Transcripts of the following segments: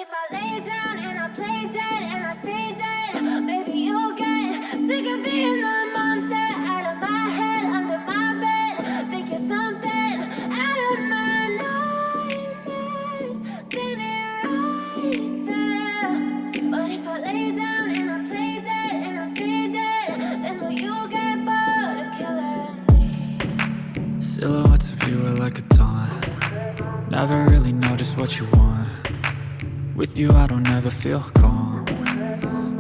if I lay down and I play dead and I stay dead? Maybe you'll get sick of being the monster out of my head, under my bed. Think you're something out of my nightmares, standing right there. But if I lay down and I play dead and I stay dead, then will you get bored of killing me? Silhouettes of you are like a taunt. Never really know just what you want. With you I don't ever feel calm.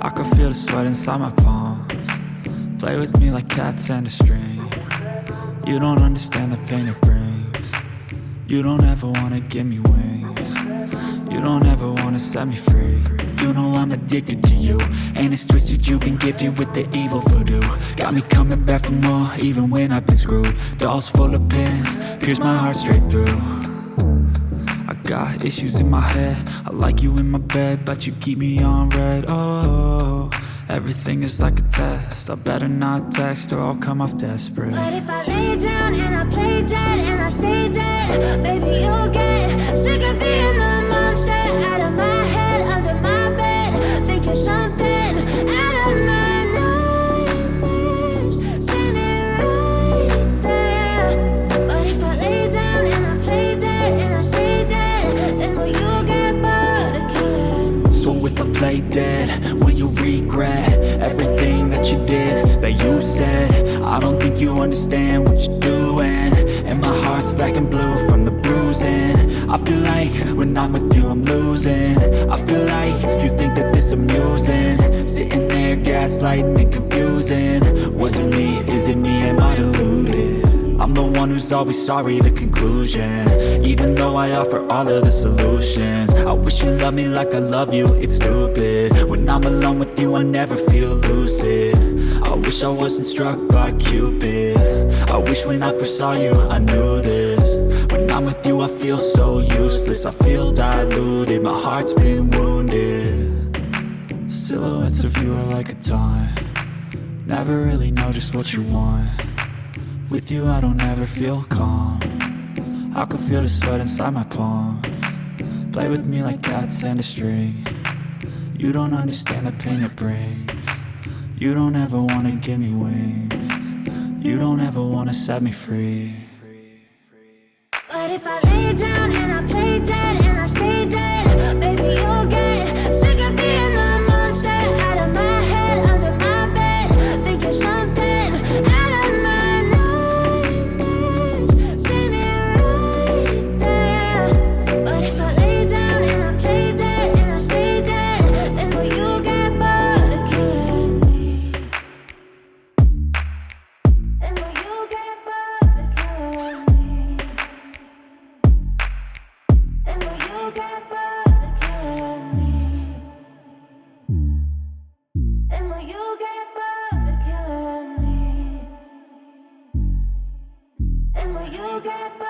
I can feel the sweat inside my palms. Play with me like cats and a string. You don't understand the pain it brings. You don't ever wanna give me wings. You don't ever wanna set me free. You know I'm addicted to you, and it's twisted, you've been gifted with the evil voodoo. Got me coming back for more, even when I've been screwed. Dolls full of pins, pierce my heart straight through. I got issues in my head, I like you in my bed, but you keep me on red. Oh, everything is like a test, I better not text or I'll come off desperate. But if I lay down and I play dead and I stay dead, baby you'll get sick of being the monster out of my head, under my bed. Think you're something out of my nightmares, standing right there. But if I lay down and I play dead and I stay dead, then will you get bored of killing me? So if I play dead, will you regret everything that you did, that you said? I don't think you understand what you're doing, and my heart's black and blue from the bruising. I feel like when I'm with you I'm losing. I feel like you think that this amusing, sitting there gaslighting and confusing. Was it me? Is it me? Am I deluded? I'm the one who's always sorry, the conclusion, even though I offer all of the solutions. I wish you loved me like I love you, it's stupid. When I'm alone with you I never feel lucid. I wish I wasn't struck by Cupid. I wish when I first saw you I knew this. When I'm with you I feel so useless, I feel diluted, my heart's been wounded. Silhouettes of you are like a taunt. Never really know just what you want. With you I don't ever feel calm. I can feel the sweat inside my palms. Play with me like cats and a string. You don't understand the pain it brings. You don't ever wanna give me wings. You don't ever wanna set me free. But if I lay down and I play dead and I stay dead, baby you'll get sick of being the monster out of my head, under my bed. Think you're something out of my nightmares, standing right there. But if I lay down and I play dead and I stay dead, then will you get bored of killing me? Then will you get bored of killing me? And will you get bored of killing me? And will you get bored of killing me? And will you get bored?